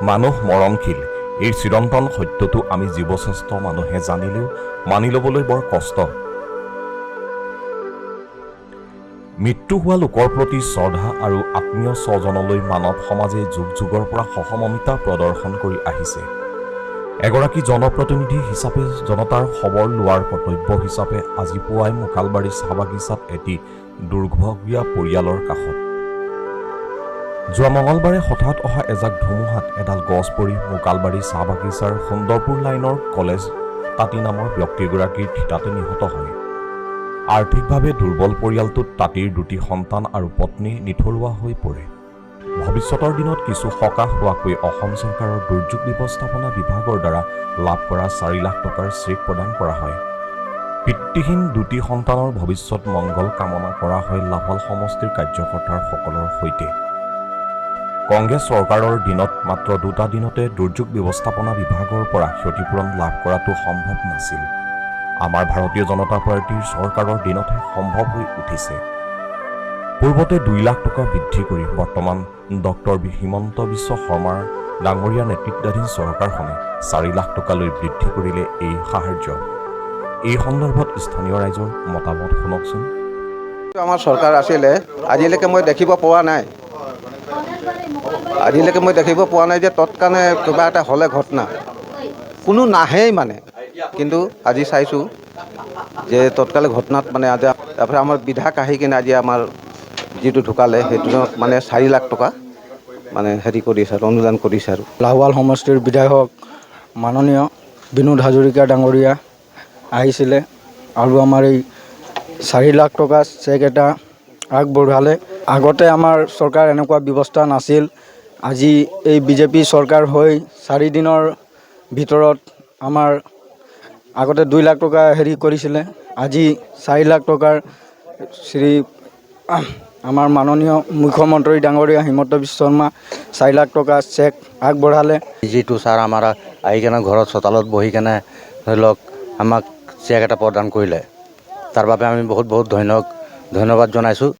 মানুহ মৰণশীল এই চিৰন্তন সত্যটো আমি জীৱশ্ৰেষ্ঠ মানুহে জানিলেও মানি ল'বলৈ বৰ কষ্ট। মৃত্যু হোৱা লোকৰ প্ৰতি শ্ৰদ্ধা আৰু আত্মীয় স্বজনলৈ মানৱ সমাজে যুগ যুগৰ পৰা সহমৰ্মিতা প্ৰদৰ্শন কৰি আহিছে। এগৰাকী জনপ্ৰতিনিধি হিচাপে জনতাৰ খবৰ লোৱাৰ কৰ্তব্য হিচাপে আজি পুৱাই মোকালবাৰী চাহ বাগিচাত এটি দুৰ্ভগীয়া পৰিয়ালৰ কাষত যোৱা মঙলবাৰে হঠাৎ অহা এজাক ধুমুহাত এডাল গছ পৰি মোকালবাৰী চাহ বাগিচাৰ সুন্দৰপুৰ লাইনৰ কলেজ তাঁতী নামৰ ব্যক্তিগৰাকীৰ থিতাতে নিহত হয়। আৰ্থিকভাৱে দুৰ্বল পৰিয়ালটোত তাঁতীৰ দুটি সন্তান আৰু পত্নী নিথৰুৱা হৈ পৰে। ভৱিষ্যতৰ দিনত কিছু সকাহ হোৱাকৈ অসম চৰকাৰৰ দুৰ্যোগ ব্যৱস্থাপনা বিভাগৰ দ্বাৰা লাভ কৰা 4 লাখ টকাৰ চেক প্ৰদান কৰা হয়। পিতৃহীন দুটি সন্তানৰ ভৱিষ্যত মংগল কামনা কৰা হয় লাহোৱাল সমষ্টিৰ কাৰ্যকৰ্তাৰ সকলৰ সৈতে। কংগ্ৰেছ চৰকাৰৰ দিনত মাত্ৰ 2টা দিনতে দুৰ্যোগ ব্যৱস্থাপনা বিভাগৰ পৰা ক্ষতিপূৰণ লাভ কৰাটো সম্ভৱ নাছিল। আমাৰ ভাৰতীয় জনতা পাৰ্টীৰ চৰকাৰৰ দিনতহে সম্ভৱ হৈ উঠিছে। পূৰ্বতে 2 লাখ টকা বৃদ্ধি কৰি বৰ্তমান ডক্টৰ হিমন্ত বিশ্ব শৰ্মাৰ ডাঙৰীয়া নেতৃত্বাধীন চৰকাৰখনে 4 লাখ টকালৈ বৃদ্ধি কৰিলে এই সাহায্য। এই সন্দৰ্ভত স্থানীয় ৰাইজৰ মতামত শুনকচোন। আমাৰ চৰকাৰ আছিলে আজিলৈকে মই দেখিব পোৱা নাই। যে তৎকালে কিবা এটা হ'লে ঘটনা কোনো নাহেই মানে, কিন্তু আজি চাইছোঁ যে তৎকালে ঘটনাত মানে আজি তাৰপৰা আমাৰ বিধায়ক আহি কিনে আজি আমাৰ যিটো ঢুকালে সেইটো মানে 4 লাখ টকা মানে হেৰি কৰিছে আৰু অনুদান কৰিছে। আৰু লাহোৱাল সমষ্টিৰ বিধায়ক মাননীয় বিনোদ হাজৰিকা ডাঙৰীয়া আহিছিলে আৰু আমাৰ এই 4 লাখ টকা চেক এটা আগবঢ়ালে। আগতে আমাৰ চৰকাৰ এনেকুৱা ব্যৱস্থা নাছিল। আজি এই বিজেপি চৰকাৰ হৈ 4 দিনৰ ভিতৰত আমাৰ আগতে 2 লাখ টকা হেৰি কৰিছিলে, আজি 4 লাখ টকাৰ আমাৰ মাননীয় মুখ্যমন্ত্ৰী ডাঙৰীয়া হিমন্ত বিশ্ব শৰ্মা 4 লাখ টকা চেক আগবঢ়ালে। যিটো ছাৰ আমাৰ আহি কেনে ঘৰত চোতালত বহি কেনে ধৰি লওক আমাক চেক এটা প্ৰদান কৰিলে, তাৰ বাবে আমি বহুত ধন্যবাদ জনাইছোঁ।